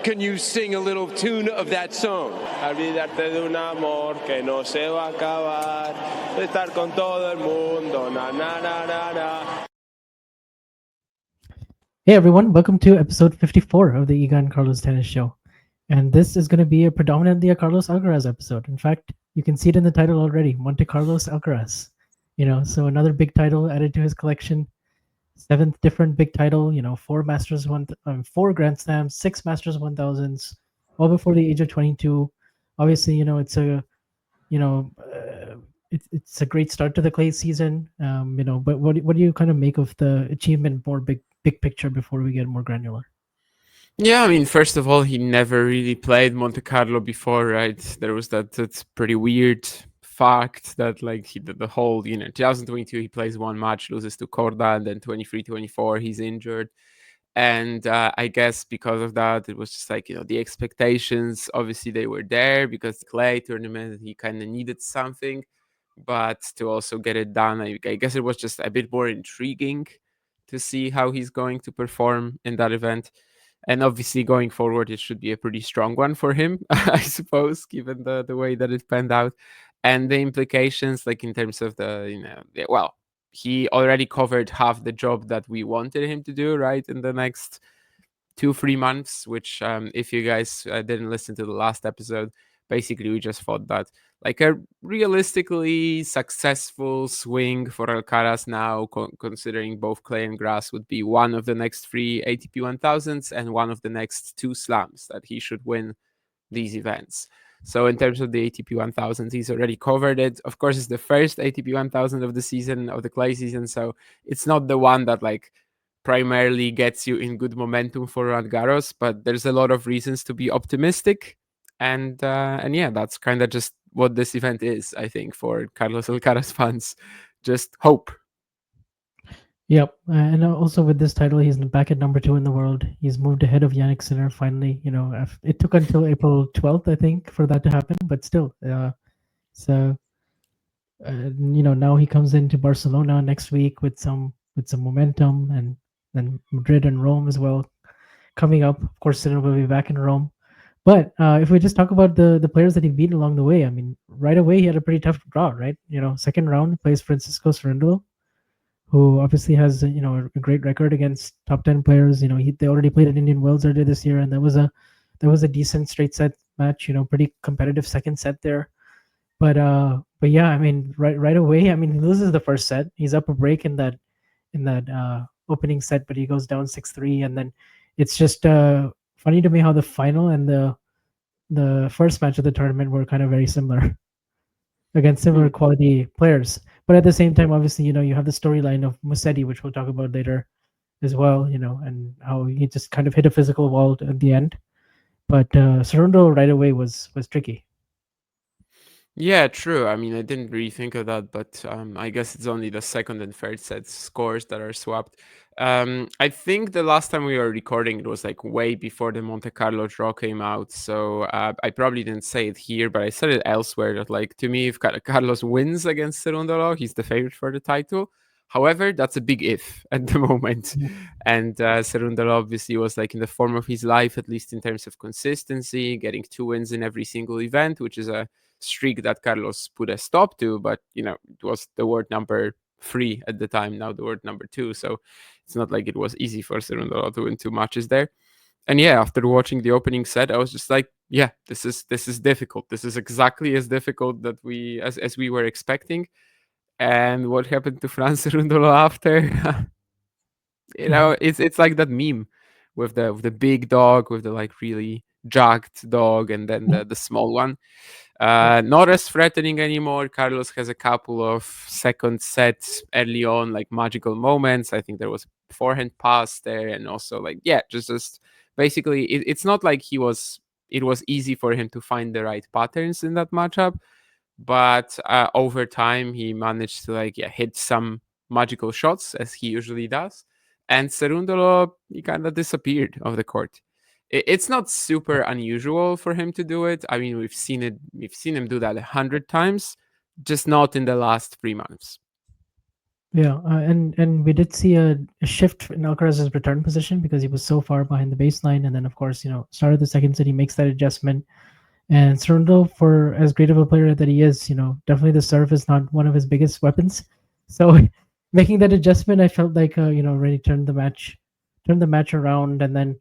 can you sing a little tune of that song? Olvidarte de un amor que no se va a acabar, de estar con todo el mundo, na na na na na. Hey everyone, welcome to episode 54 of the Iga and Carlos Tennis Show. And this is going to be predominantly a Carlos Alcaraz episode. In fact, you can see it in the title already, Monte Carlos Alcaraz. So another big title added to his collection. 7th different big title, 4 Grand Slams, 6 Masters 1000s, all before the age of 22. Obviously, it's a, it's a great start to the clay season. But what do you kind of make of the achievement, more big picture, before we get more granular? Yeah, I mean, first of all, he never really played Monte Carlo before, right? There was that's pretty weird fact that like he did the whole 2022 he plays one match, loses to Korda, and then 23-24 he's injured. And I guess because of that, it was just like, the expectations, obviously they were there because the clay tournament, he kind of needed something. But to also get it done, I guess it was just a bit more intriguing to see how he's going to perform in that event. And obviously going forward, it should be a pretty strong one for him, I suppose, given the way that it panned out. And the implications, like in terms of he already covered half the job that we wanted him to do, right, in the next 2-3 months, which if you guys didn't listen to the last episode, basically we just thought that like a realistically successful swing for Alcaraz now, considering both clay and grass, would be one of the next 3 ATP 1000s and one of the next 2 slams that he should win these events. So in terms of the ATP 1000, he's already covered it. Of course, it's the first ATP 1000 of the season, of the clay season, so it's not the one that like primarily gets you in good momentum for Roland Garros, but there's a lot of reasons to be optimistic. And yeah, that's kind of just what this event is, I think, for Carlos Alcaraz fans. Just hope. Yep, and also with this title, he's back at number 2 in the world. He's moved ahead of Yannick Sinner finally. It took until April 12th, I think, for that to happen, but still. Now he comes into Barcelona next week with some momentum, and then Madrid and Rome as well coming up. Of course, Sinner will be back in Rome. But if we just talk about the players that he beat along the way, I mean, right away he had a pretty tough draw, right? Second round plays Francisco Cerundolo, who obviously has a great record against top 10 players. They already played at Indian Wells earlier this year, and that was a decent straight set match. Pretty competitive second set there. But yeah, I mean, right away, I mean, he loses the first set. He's up a break in that opening set, but he goes down 6-3, and then it's just funny to me how the final and the first match of the tournament were kind of very similar against similar quality players. But at the same time, obviously, you have the storyline of Musetti, which we'll talk about later as well, and how he just kind of hit a physical wall at the end. But Cerundolo right away was tricky. Yeah, true. I mean, I didn't really think of that, but I guess it's only the second and third set scores that are swapped. I think the last time we were recording, it was like way before the Monte Carlo draw came out. So I probably didn't say it here, but I said it elsewhere that, like, to me, if Carlos wins against Cerundolo, he's the favorite for the title. However, that's a big if at the moment. And Cerundolo obviously was like in the form of his life, at least in terms of consistency, getting 2 wins in every single event, which is a streak that Carlos put a stop to, but it was the world number 3 at the time, now the world number 2. So it's not like it was easy for Cerundolo to win 2 matches there. And yeah, after watching the opening set, I was just like, yeah, this is difficult. This is exactly as difficult that as we were expecting. And what happened to Franz Cerundolo after? It's like that meme with the big dog, with the like really jacked dog, and then the small one. Not as threatening anymore. Carlos has a couple of second sets early on, like magical moments. I think there was a forehand pass there, and also like, yeah, just basically it's not like it was easy for him to find the right patterns in that matchup, but over time he managed to hit some magical shots, as he usually does, and Cerundolo, he kind of disappeared off the court. It's not super unusual for him to do it. I mean, we've seen him do that 100 times, just not in the last 3 months. Yeah, and we did see a shift in Alcaraz's return position because he was so far behind the baseline, and then of course started the second set, he makes that adjustment. And Cerundolo, for as great of a player that he is, definitely the serve is not one of his biggest weapons. So making that adjustment, I felt like really turned the match around. And then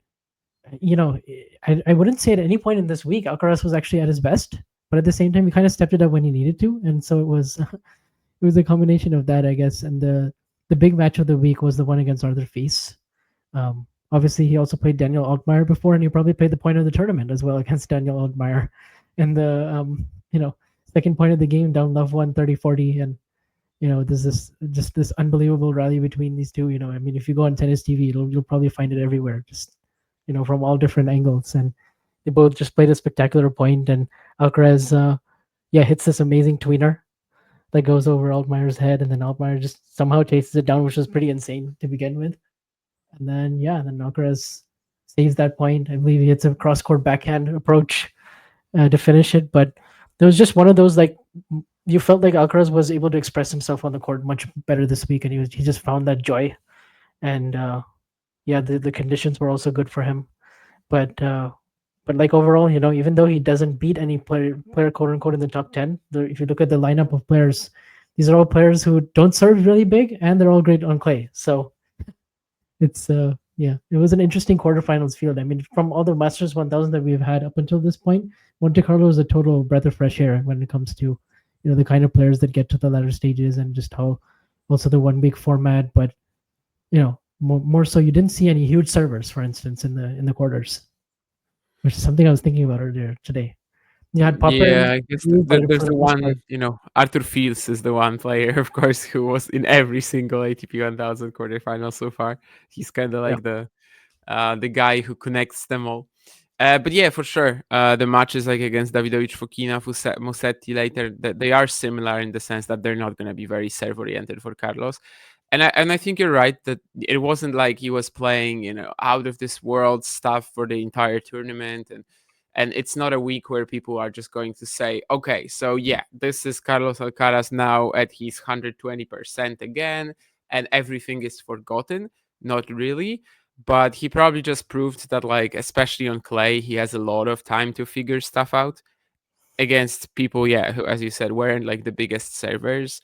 I wouldn't say at any point in this week Alcaraz was actually at his best, but at the same time he kind of stepped it up when he needed to, and so it was it was a combination of that, I guess. And the big match of the week was the one against Arthur Fils. Obviously, he also played Daniel Altmaier before, and he probably played the point of the tournament as well against Daniel Altmaier in the second point of the game, down love 130-40. And there's this just this unbelievable rally between these two. I mean, if you go on tennis TV, you'll probably find it everywhere, just from all different angles. And they both just played a spectacular point, and Alcaraz, yeah, hits this amazing tweener that goes over Altmaier's head, and then Altmaier just somehow chases it down, which was pretty insane to begin with. And then yeah, then Alcaraz saves that point. I believe he hits a cross court backhand approach to finish it. But there was just one of those, like, you felt like Alcaraz was able to express himself on the court much better this week, and he just found that joy. And yeah, the conditions were also good for him. But like overall, even though he doesn't beat any player quote unquote in the top 10, if you look at the lineup of players, these are all players who don't serve really big, and they're all great on clay. So it's yeah, it was an interesting quarterfinals field. I mean, from all the Masters 1000 that we've had up until this point, Monte Carlo is a total breath of fresh air when it comes to the kind of players that get to the latter stages, and just how also the one big format. But more so, you didn't see any huge servers, for instance, in the quarters, which is something I was thinking about earlier today. You had Popper Yeah, in I guess you, but there's for the the most part, one, Arthur Fields is the one player, of course, who was in every single ATP 1000 quarterfinal so far. He's kind of yeah, like the guy who connects them all. But yeah, for sure, the matches like against Davidovich Fokina, Musetti later, that they are similar in the sense that they're not going to be very serve oriented for Carlos. And I think you're right that it wasn't like he was playing, out of this world stuff for the entire tournament, and it's not a week where people are just going to say, okay, so yeah, this is Carlos Alcaraz now at his 120% again, and everything is forgotten. Not really, but he probably just proved that, like, especially on clay, he has a lot of time to figure stuff out against people, yeah, who, as you said, weren't like the biggest servers.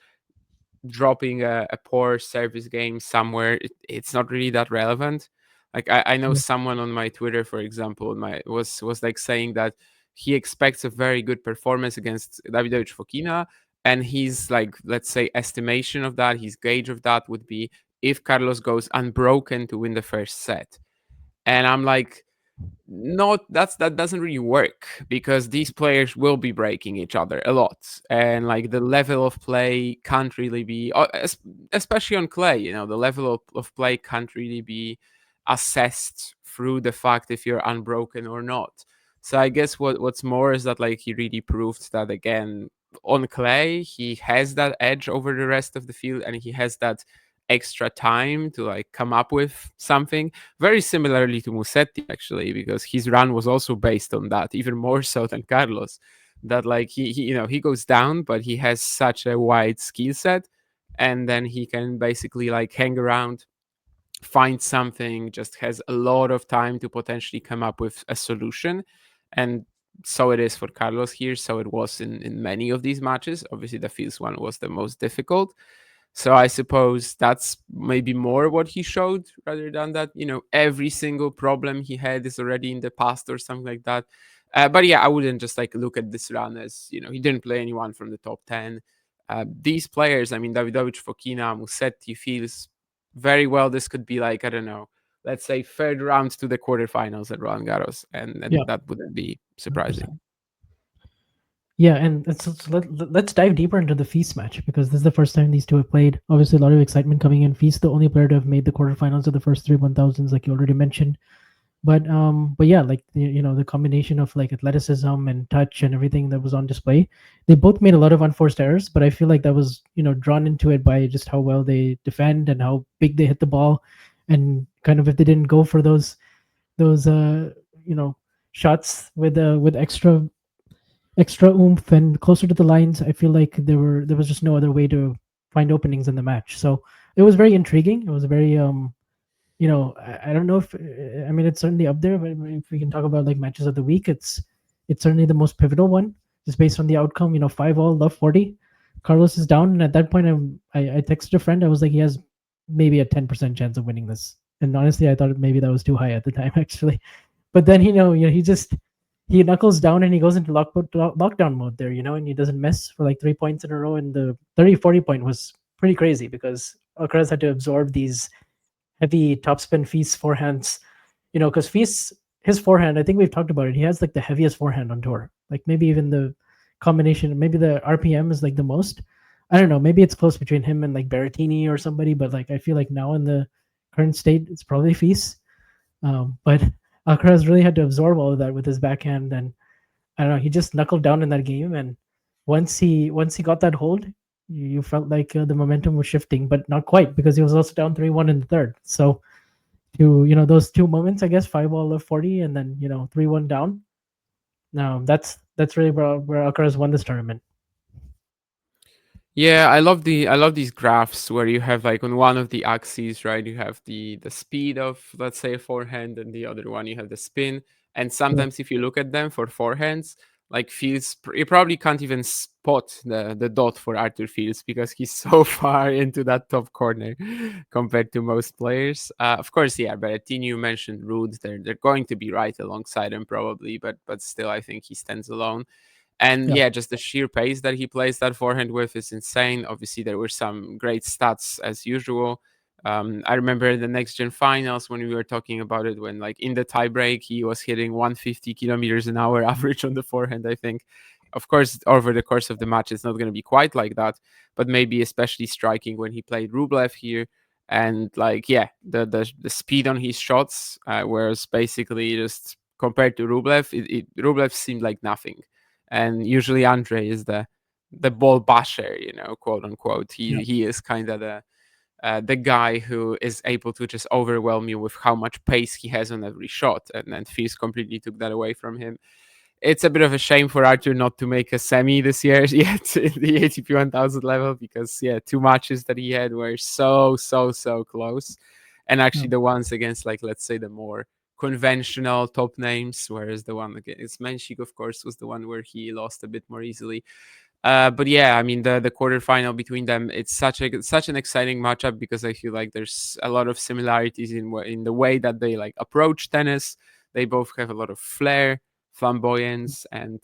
Dropping a poor service game somewhere, it's not really that relevant. Like I know yeah, someone on my Twitter, for example, my was like saying that he expects a very good performance against Davidovich Fokina, and his, like, let's say, estimation of that, his gauge of that would be if Carlos goes unbroken to win the first set. And I'm like, not that doesn't really work, because these players will be breaking each other a lot, and like the level of play can't really be, especially on clay, the level of play can't really be assessed through the fact if you're unbroken or not. So I guess what's more is that, like, he really proved that again on clay he has that edge over the rest of the field, and he has that extra time to like come up with something, very similarly to Musetti, actually, because his run was also based on that, even more so than Carlos. That, like, he goes down, but he has such a wide skill set, and then he can basically like hang around, find something, just has a lot of time to potentially come up with a solution. And so it is for Carlos here. So it was in many of these matches. Obviously, the Fields one was the most difficult. So I suppose that's maybe more what he showed, rather than that, every single problem he had is already in the past or something like that. But yeah, I wouldn't just like look at this run as, he didn't play anyone from the top 10. These players, I mean, Davidovich Fokina, Musetti, feels very well. This could be like, I don't know, let's say third round to the quarterfinals at Roland Garros, and yeah, that wouldn't be surprising. 100%. Yeah, and let's dive deeper into the Feast match, because this is the first time these two have played. Obviously, a lot of excitement coming in. Feast, the only player to have made the quarterfinals of the first three 1000s, like you already mentioned. But yeah, like the combination of like athleticism and touch and everything that was on display, they both made a lot of unforced errors. But I feel like that was drawn into it by just how well they defend and how big they hit the ball, and kind of if they didn't go for those you know shots with extra oomph and closer to the lines, I feel like there was just no other way to find openings in the match. So it was very intriguing. It was very I don't know if I mean it's certainly up there, but if we can talk about like matches of the week, it's certainly the most pivotal one, just based on the outcome. 5 all, love 40. Carlos is down, and at that point, I texted a friend. I was like, he has maybe a 10% chance of winning this, and honestly, I thought maybe that was too high at the time actually. But then he knuckles down and he goes into lockdown mode there, and he doesn't miss for like 3 points in a row. And the 30-40 point was pretty crazy because Alcaraz had to absorb these heavy topspin Feast forehands, because Feast, his forehand, I think we've talked about it. He has like the heaviest forehand on tour. Like maybe even the combination, maybe the RPM is like the most. I don't know. Maybe it's close between him and like Berrettini or somebody, but like I feel like now in the current state, it's probably Feast. But Alcaraz really had to absorb all of that with his backhand, and I don't know. He just knuckled down in that game, and once he got that hold, you felt like the momentum was shifting, but not quite because he was also down 3-1 in the third. So those two moments, I guess, 5 all of 40, and then 3-1 down. Now that's really where Alcaraz won this tournament. Yeah, I love these graphs where you have like on one of the axes, right? You have the speed of, let's say, a forehand, and the other one you have the spin. And Yeah, sometimes if you look at them for forehands, like Fields, you probably can't even spot the dot for Arthur Fields because he's so far into that top corner compared to most players. Of course, yeah, Berrettini, you mentioned Rude, they're going to be right alongside him probably, but still, I think he stands alone. And yeah, yeah, just the sheer pace that he plays that forehand with is insane. Obviously, there were some great stats as usual. I remember the next gen finals when we were talking about it, when like in the tiebreak, he was hitting 150 kilometers an hour average on the forehand, I think. Of course, over the course of the match, it's not going to be quite like that, but maybe especially striking when he played Rublev here. And like, yeah, the speed on his shots was basically just compared to Rublev, Rublev seemed like nothing. And usually Andre is the ball basher, quote unquote. yeah, He is kind of the guy who is able to just overwhelm you with how much pace he has on every shot, and then Fierce completely took that away from him. It's a bit of a shame for Arthur not to make a semi this year yet in the ATP 1000 level, because yeah, two matches that he had were so close, and yeah, actually the ones against, like, let's say the more conventional top names, whereas the one against Menchik, of course, was the one where he lost a bit more easily. But yeah, I mean the quarterfinal between them, it's such an exciting matchup because I feel like there's a lot of similarities in the way that they like approach tennis. They both have a lot of flair, flamboyance, and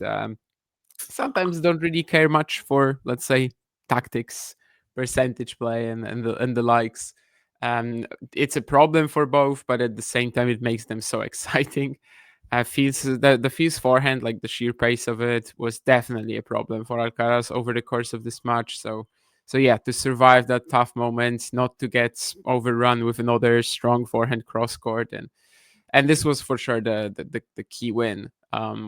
sometimes don't really care much for, let's say, tactics, percentage play, and the likes. It's a problem for both, but at the same time, it makes them so exciting. Feels the Feels forehand, like the sheer pace of it, was definitely a problem for Alcaraz over the course of this match. So yeah, to survive that tough moment, not to get overrun with another strong forehand cross court, and this was for sure the key win.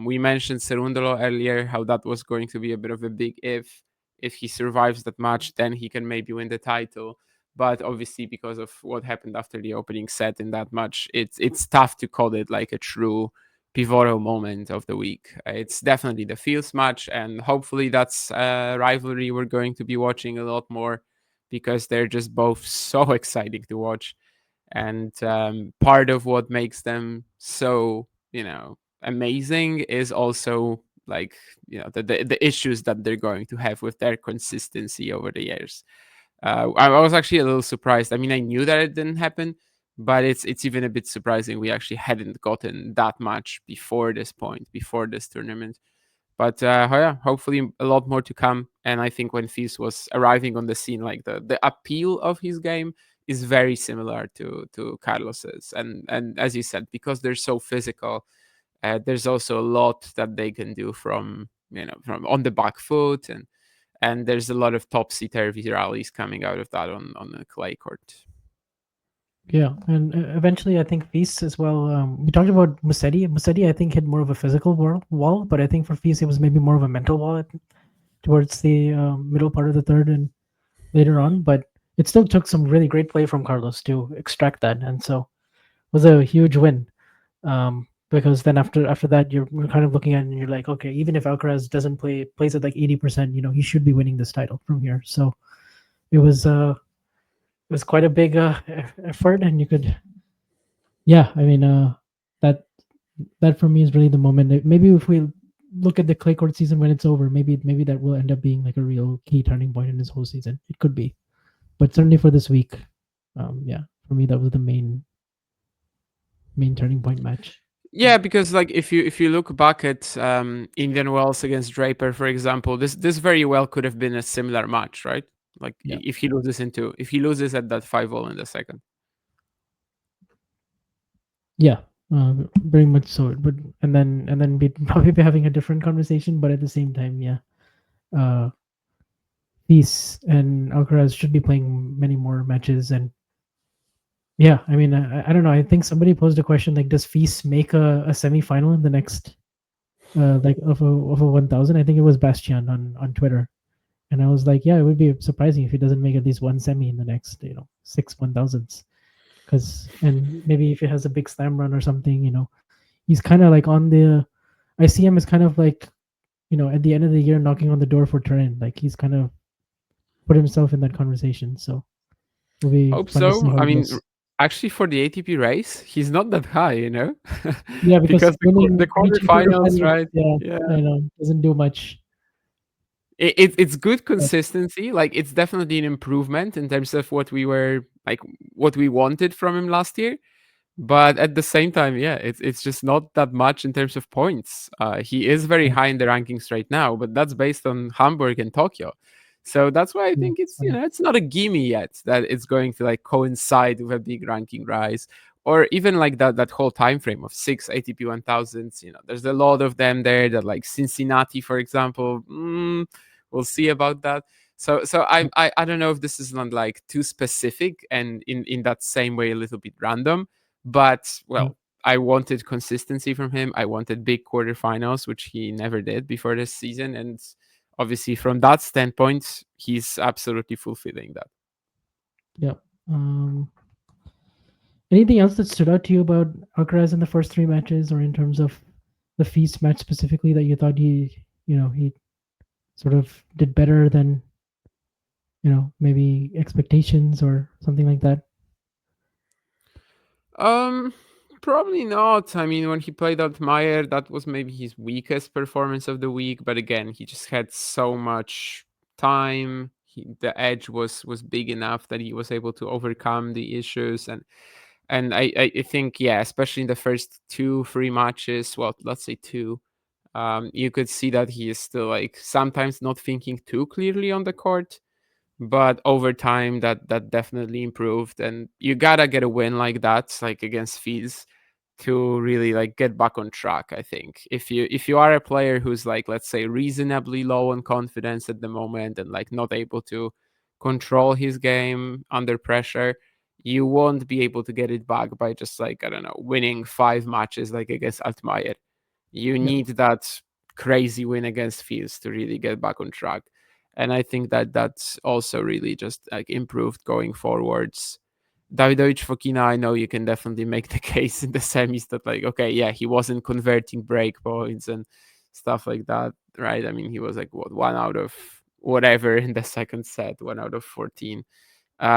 We mentioned Cerundolo earlier, how that was going to be a bit of a big if. If he survives that match, then he can maybe win the title. But obviously, because of what happened after the opening set in that match, it's tough to call it like a true pivotal moment of the week. It's definitely the Fields match, and hopefully that's a rivalry we're going to be watching a lot more because they're just both so exciting to watch. And part of what makes them so, amazing is also like, the issues that they're going to have with their consistency over the years. I was actually a little surprised. I mean, I knew that it didn't happen, but it's even a bit surprising we actually hadn't gotten that much before this point, before this tournament. But yeah, hopefully a lot more to come. And I think when Fils was arriving on the scene, like the appeal of his game is very similar to Carlos's. And as you said, because they're so physical, there's also a lot that they can do from, from on the back foot, and there's a lot of topsy turvy rallies coming out of that on the clay court. yeah. And eventually, I think Feast as well. We talked about Musetti. Musetti, I think, had more of a physical wall, but I think for Feast, it was maybe more of a mental wall towards the middle part of the third and later on. But it still took some really great play from Carlos to extract that, and so it was a huge win. Because then after that, you're kind of looking at it and you're like, okay, even if Alcaraz doesn't plays at like 80%, he should be winning this title from here. So it was was quite a big effort, and you could, yeah. I mean, that that for me is really the moment. Maybe if we look at the clay court season when it's over, maybe that will end up being like a real key turning point in his whole season. It could be, but certainly for this week, yeah, for me that was the main turning point match. Yeah, because like if you look back at Indian Wells against Draper, for example, this very well could have been a similar match, right? Like Yeah, if he loses at that 5-all in the second. yeah, very much so. But and then we'd probably be having a different conversation, but at the same time, yeah, uh, Peace and Alcaraz should be playing many more matches. And yeah, I mean, I don't know. I think somebody posed a question like, does Feast make a semi-final in the next like of a 1000? I think it was Bastian on Twitter, and I was like, yeah, it would be surprising if he doesn't make at least one semi in the next, 6 1000s. Because and maybe if he has a big slam run or something, he's kind of like on the. I see him as kind of like, at the end of the year knocking on the door for Turin. Like he's kind of put himself in that conversation. So it'll be Hope fun to see so. how I he mean, goes. actually, for the ATP race, he's not that high, Yeah, because because the winning reaching quarterfinals, quarterfinals, right? yeah, Yeah, I know doesn't do much. it's good But consistency. Like it's definitely an improvement in terms of what we wanted from him last year. But at the same time, yeah, it's just not that much in terms of points. He is very yeah, high in the rankings right now, but that's based on Hamburg and Tokyo. So that's why I yeah, think it's I know. it's not a gimme yet that it's going to like coincide with a big ranking rise, or even like that whole time frame of 6 ATP 1000s. There's a lot of them there that like Cincinnati, for example. We'll see about that. So Yeah, I don't know if this is not like too specific and in that same way a little bit random, but yeah, well, I wanted consistency from him. I wanted big quarterfinals, which he never did before this season. And obviously, from that standpoint, he's absolutely fulfilling that. yeah. Um, Anything else that stood out to you about Alcaraz in the first three matches, or in terms of the Feast match specifically, that you thought he sort of did better than maybe expectations or something like that? Um, Probably not. I mean, when he played Altmaier, that was maybe his weakest performance of the week. But again, he just had so much time. The edge was big enough that he was able to overcome the issues, and I think, yeah, especially in the first two free matches. Well, let's say two. You could see that he is still like sometimes not thinking too clearly on the court, but over time that definitely improved. And you gotta get a win like that, like against Fees, to really like get back on track. I think if you are a player who's like, let's say, reasonably low on confidence at the moment and like not able to control his game under pressure, you won't be able to get it back by just like, I don't know, winning 5 matches like against Altmaier. You Yeah, need that crazy win against Fields to really get back on track. And I think that that's also really just like improved going forwards. Davidovich Fokina, I know you can definitely make the case in the semis that like, okay, yeah, he wasn't converting break points and stuff like that, right? I mean, he was like what, one out of whatever in the second set, 1 out of 14.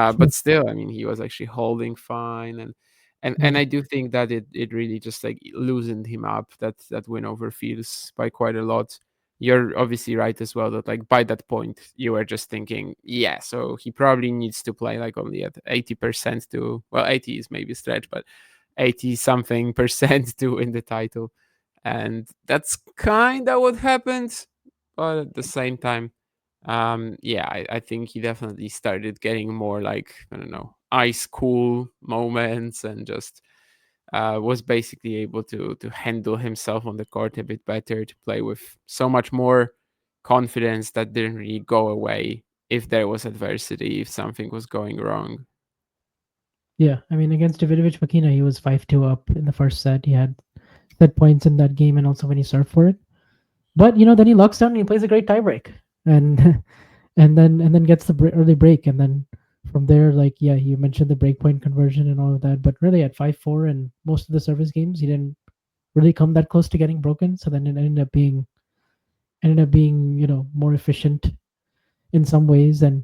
sure. But still, I mean, he was actually holding fine, and Yeah, I do think that it really just like loosened him up, that win over Fields by quite a lot. You're obviously right as well that like by that point you were just thinking, yeah, so he probably needs to play like only at 80% to, well, 80 is maybe a stretch, but 80 something percent to win the title, and that's kind of what happened. But at the same time, yeah, I think he definitely started getting more like, I don't know, ice cool moments, and just was basically able to handle himself on the court a bit better, to play with so much more confidence that didn't really go away if there was adversity, if something was going wrong. yeah. I mean, against Davidovich Fokina, he was 5-2 up in the first set. He had set points in that game, and also when he served for it. But then he locks down and he plays a great tiebreak, and and then gets the early break, and then from there, like, yeah, you mentioned the breakpoint conversion and all of that, but really at 5-4 and most of the service games, he didn't really come that close to getting broken. So then it ended up being more efficient in some ways, and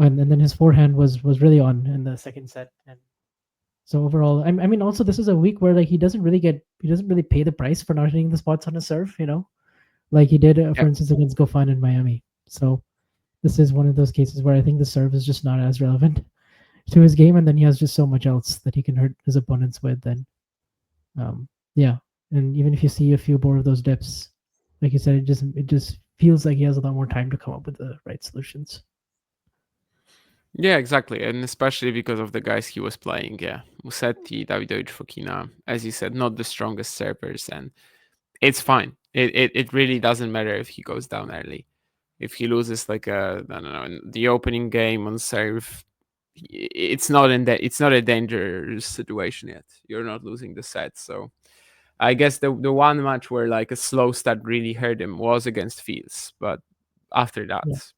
and then his forehand was really on in the second set. And so overall, I mean, also this is a week where like he doesn't really pay the price for not hitting the spots on his serve, like he did, for Yeah. instance, against Gofan in Miami. So this is one of those cases where I think the serve is just not as relevant to his game, and then he has just so much else that he can hurt his opponents with. And yeah, and even if you see a few more of those dips, like you said, it just feels like he has a lot more time to come up with the right solutions. Yeah, exactly. And especially because of the guys he was playing. Yeah. Musetti, Davidovich Fokina, as you said, not the strongest servers. And it's fine. It really doesn't matter if he goes down early. If he loses like I don't know, in the opening game on serve, it's not a dangerous situation yet. You're not losing the set. So I guess the one match where like a slow start really hurt him was against Fields. But after Yeah, that,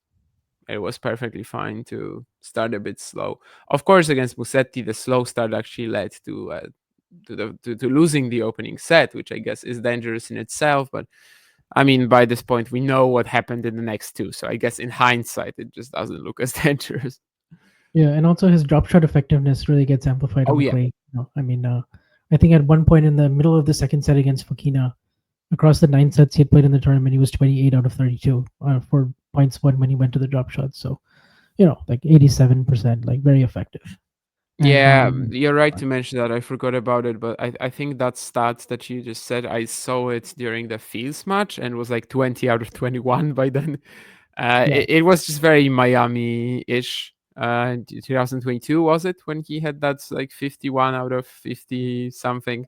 it was perfectly fine to start a bit slow. Of course, against Musetti, the slow start actually led to losing the opening set, which I guess is dangerous in itself. But I mean, by this point, we know what happened in the next two. So I guess in hindsight, it just doesn't look as dangerous. yeah, and also his drop shot effectiveness really gets amplified Oh on yeah, clay. I mean, I think at one point in the middle of the second set against Fokina, across the 9 sets he had played in the tournament, he was 28 out of 32 for points won when he went to the drop shot. So like 87%, like very effective. And yeah, you're right to mention that. I forgot about it, but I think that stat that you just said, I saw it during the Fields match and was like 20 out of 21 by then. yeah, It was just very Miami-ish. 2022 was it when he had that like 51 out of 50 something.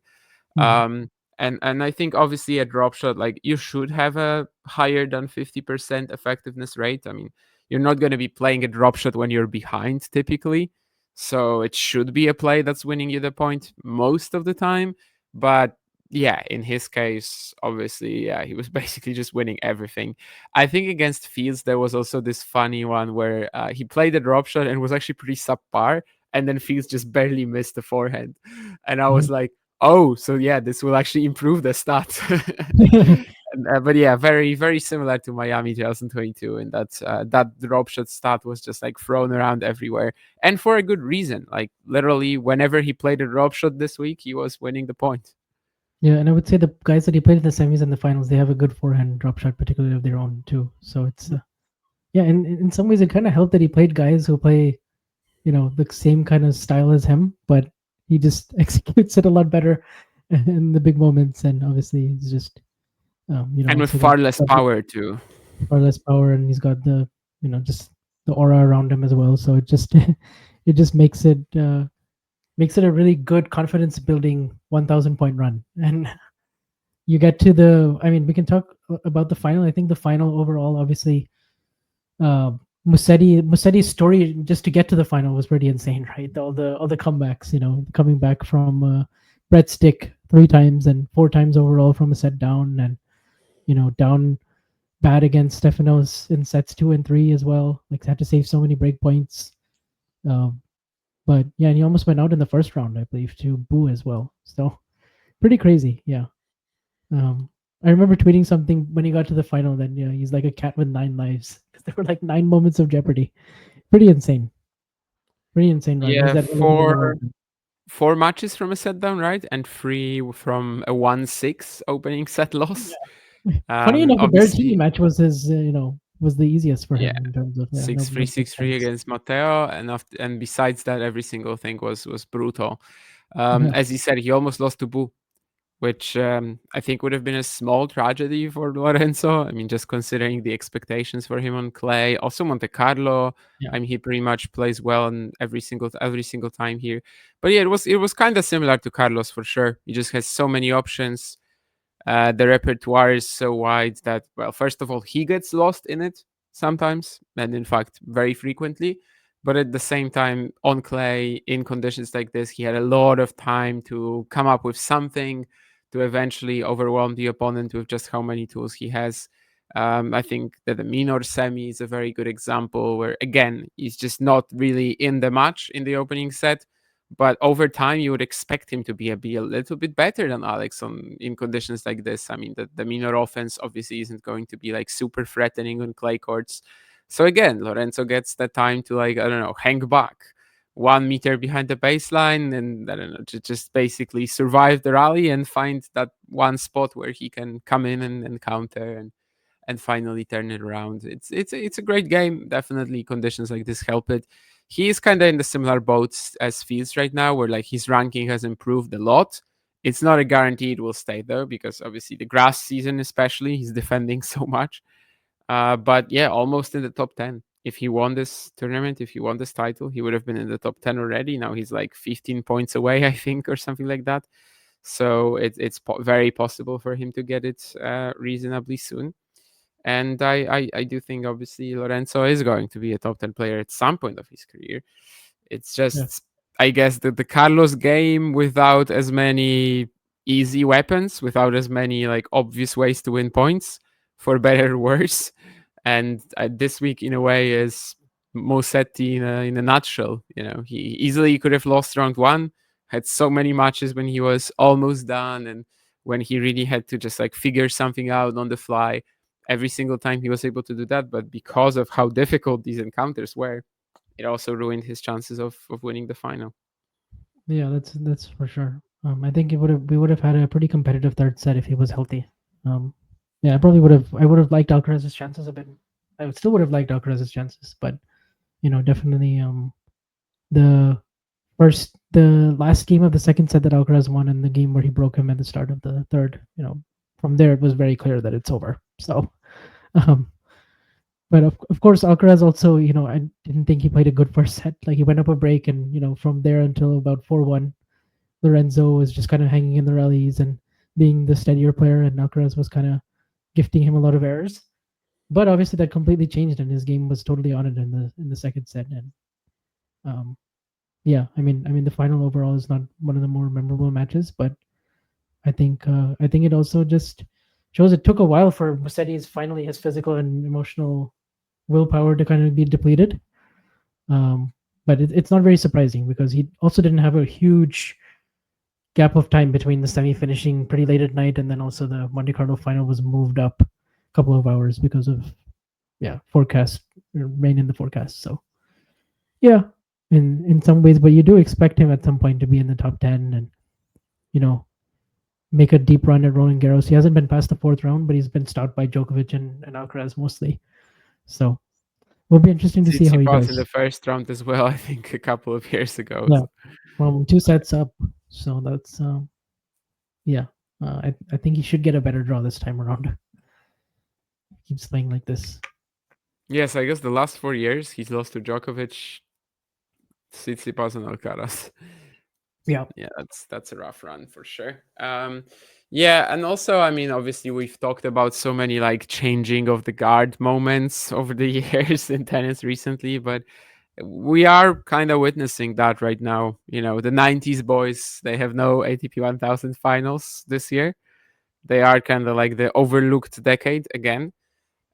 mhm, Um, and I think obviously a drop shot, like you should have a higher than 50% effectiveness rate. I mean, you're not going to be playing a drop shot when you're behind typically. So it should be a play that's winning you the point most of the time. But yeah, in his case, obviously, yeah, he was basically just winning everything. I think against Fields, there was also this funny one where he played a drop shot and was actually pretty subpar. And then Fields just barely missed the forehand. And I was mhm. like, oh, so yeah, this will actually improve the stats. But yeah, very very similar to Miami 2022, and that drop shot stat was just like thrown around everywhere, and for a good reason. Like literally, whenever he played a drop shot this week, he was winning the point. Yeah, and I would say the guys that he played in the semis and the finals, they have a good forehand drop shot, particularly of their own too. So it's yeah, and in some ways it kind of helped that he played guys who play the same kind of style as him, but he just executes it a lot better in the big moments. And obviously, he's just And with also got far less power too. far less power, and he's got the just the aura around him as well. So it just it just makes it a really good confidence building 1,000 point run. And you get to the I mean, we can talk about the final. I think the final overall, obviously, uh, Musetti's story just to get to the final was pretty insane, right? All the comebacks, coming back from Brett Stick 3 times and 4 times overall from a set down, and down bad against Stefanos in sets 2 and 3 as well. Like had to save so many break points. Um, but yeah, and he almost went out in the first round, I believe, to Boo as well. So pretty crazy, yeah. I remember tweeting something when he got to the final. Then he's like a cat with 9 lives because there were like 9 moments of jeopardy. Pretty insane. Pretty insane run. He's Yeah, at 11 in the world. four matches from a set down, right? And three from a 1-6 opening set loss. Funny enough, the Berrettini Obviously, match was was the easiest for yeah, him in terms of no 6-3, big 6-3 points. against Matteo, and besides that, every single thing was brutal. Yeah, As he said, he almost lost to Bu, which I think would have been a small tragedy for Lorenzo. I mean, just considering the expectations for him on clay. Also, Monte Carlo. yeah, I mean, he pretty much plays well in every single time here. But yeah, it was kind of similar to Carlos for sure. He just has so many options. The repertoire is so wide that, well, first of all, he gets lost in it sometimes, and in fact, very frequently. But at the same time, on clay, in conditions like this, he had a lot of time to come up with something to eventually overwhelm the opponent with just how many tools he has. I think that the minor semi is a very good example where, again, he's just not really in the match in the opening set, but over time, you would expect him to be a little bit better than Alex in conditions like this. I mean, the minor offense obviously isn't going to be like super threatening on clay courts. So again, Lorenzo gets the time to, like, I don't know, hang back 1 meter behind the baseline, and I don't know, just basically survive the rally and find that one spot where he can come in and counter and finally turn it around. It's a great game. Definitely conditions like this help it. He is kind of in the similar boats as Fields right now, where like his ranking has improved a lot. It's not a guarantee it will stay though, because obviously the grass season, especially, he's defending so much. But yeah, almost in the top 10. If he won this tournament, if he won this title, he would have been in the top 10 already. Now he's like 15 points away, I think, or something like that. So it's very possible for him to get it reasonably soon. And I do think obviously Lorenzo is going to be a top 10 player at some point of his career. It's Yeah. just, I guess, the Carlos game without as many easy weapons, without as many like obvious ways to win points, for better or worse. And this week, in a way, is Mosetti in a nutshell. He easily could have lost round one, had so many matches when he was almost done, and when he really had to just like figure something out on the fly. Every single time he was able to do that, but because of how difficult these encounters were, it also ruined his chances of winning the final. Yeah, that's for sure. I think it would have we would have had a pretty competitive third set if he was healthy. Um, yeah, I would have liked Alcaraz's chances a bit. I would still would have liked Alcaraz's chances, but definitely the the last game of the second set that Alcaraz won, and the game where he broke him at the start of the third, from there it was very clear that it's over. So, um, but of course, Alcaraz also, I didn't think he played a good first set. Like he went up a break, and from there until about 4-1, Lorenzo was just kind of hanging in the rallies and being the steadier player, and Alcaraz was kind of gifting him a lot of errors. But obviously, that completely changed, and his game was totally on it in the second set. And um, yeah, I mean, the final overall is not one of the more memorable matches, but I think it also just shows it took a while for Mercedes finally his physical and emotional willpower to kind of be depleted. Um, but it's not very surprising because he also didn't have a huge gap of time between the semi finishing pretty late at night and then also the Monte Carlo final was moved up a couple of hours because of forecast rain in the forecast. So yeah, in some ways, but you do expect him at some point to be in the top 10 and you know make a deep run at Roland Garros. He hasn't been past the fourth round, but he's been stopped by Djokovic and Alcaraz mostly. So will be interesting to see how he Tsitsipas in does. the first round as well, I think, a couple of years ago. Yeah, from two sets up. So that's yeah. I think he should get a better draw this time around. Keeps playing like this. Yes, I guess the last 4 years he's lost to Djokovic, Tsitsipas, and Alcaraz. Yeah. Yeah, that's a rough run for sure. Yeah, and also, I mean, obviously we've talked about so many like changing of the guard moments over the years in tennis recently, but we are kind of witnessing that right now. The 90s boys, they have no ATP 1000 finals this year. They are kind of like the overlooked decade again.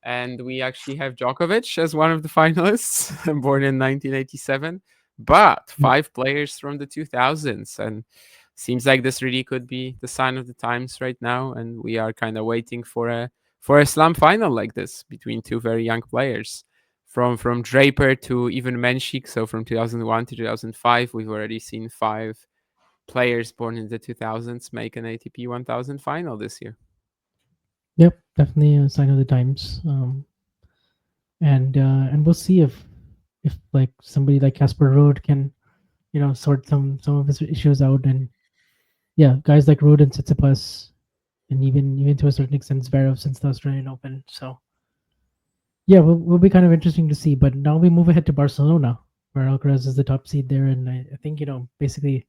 And we actually have Djokovic as one of the finalists, born in 1987, but Yeah. 5 players from the 2000s. And seems like this really could be the sign of the times right now. And we are kind of waiting for a slam final like this between two very young players. From Draper to even Menchik, so from 2001 to 2005, we've already seen 5 players born in the 2000s make an ATP 1000 final this year. Yep, definitely a sign of the times. And we'll see if like somebody like Casper Ruud can sort some of his issues out, and yeah, guys like Ruud and Tsitsipas, and even to a certain extent Zverev since the Australian Open. So yeah, will be kind of interesting to see. But now we move ahead to Barcelona, where Alcaraz is the top seed there, and I think basically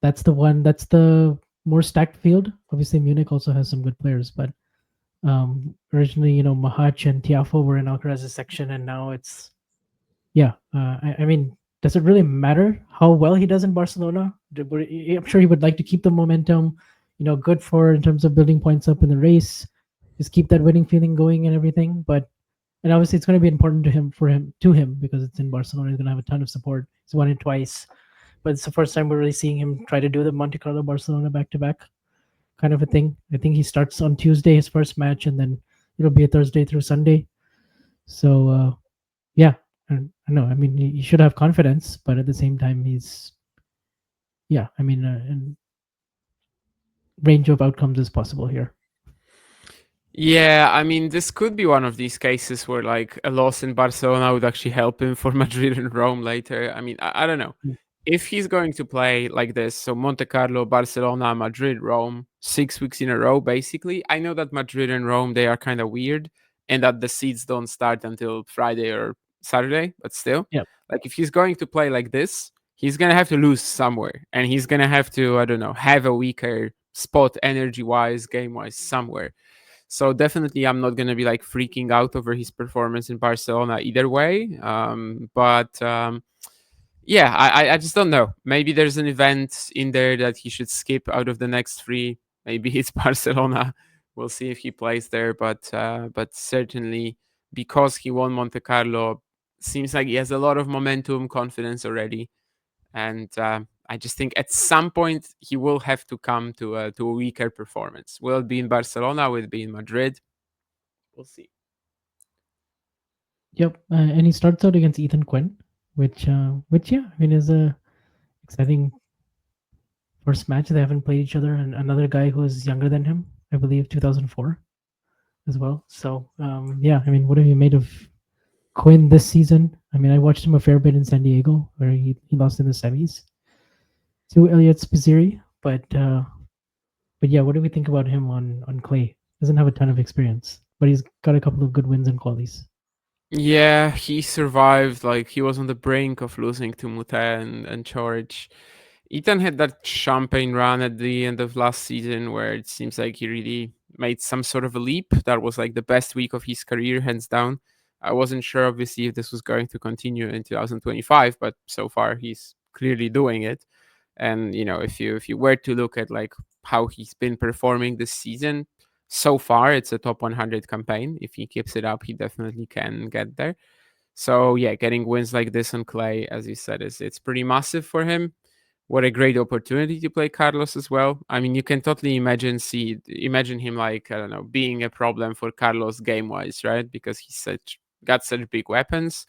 that's the one that's the more stacked field. Obviously, Munich also has some good players, but originally, Mahach and Tiafo were in Alcaraz's section, and now it's yeah. I mean, does it really matter how well he does in Barcelona? I'm sure he would like to keep the momentum, good for in terms of building points up in the race, just keep that winning feeling going and everything. But and obviously, it's going to be important to him because it's in Barcelona. He's going to have a ton of support. He's won it twice, but it's the first time we're really seeing him try to do the Monte Carlo Barcelona back to back kind of a thing. I think he starts on Tuesday his first match, and then it'll be a Thursday through Sunday. So yeah, I know. I mean, he should have confidence, but at the same time, he's yeah. I mean, and range of outcomes is possible here. Yeah, I mean, this could be one of these cases where like a loss in Barcelona would actually help him for Madrid and Rome later. I mean, I don't know. Mm. If he's going to play like this, so Monte Carlo, Barcelona, Madrid, Rome, 6 weeks in a row, basically. I know that Madrid and Rome, they are kind of weird and that the seeds don't start until Friday or Saturday, but still, Yeah, like if he's going to play like this, he's going to have to lose somewhere and he's going to have to, I don't know, have a weaker spot energy wise, game wise, somewhere. So definitely, I'm not gonna be like freaking out over his performance in Barcelona either way. But yeah, I just don't know. Maybe there's an event in there that he should skip out of the next three. Maybe it's Barcelona. We'll see if he plays there. But certainly because he won Monte Carlo, seems like he has a lot of momentum, confidence already, and I just think at some point he will have to come to a weaker performance. Will it be in Barcelona? Will it be in Madrid? We'll see. yep. And he starts out against Ethan Quinn, which yeah, I mean is a exciting first match. They haven't played each other, and another guy who is younger than him, I believe, 2004 as well. So yeah, I mean, what have you made of Quinn this season? I mean, I watched him a fair bit in San Diego, where he lost in the semis to Elliot Spizzirri, but yeah, what do we think about him on clay? Doesn't have a ton of experience, but he's got a couple of good wins and qualies. Yeah, he survived. Like he was on the brink of losing to Mute and George. Ethan had that champagne run at the end of last season where it seems like he really made some sort of a leap. That was like the best week of his career, hands down. I wasn't sure, obviously, if this was going to continue in 2025, but so far he's clearly doing it. And if you were to look at like how he's been performing this season, so far it's a top 100 campaign. If he keeps it up, he definitely can get there. So yeah, getting wins like this on clay, as you said, is it's pretty massive for him. What a great opportunity to play Carlos as well. I mean, you can totally imagine him like, I don't know, being a problem for Carlos game wise, right? Because he's such got such big weapons,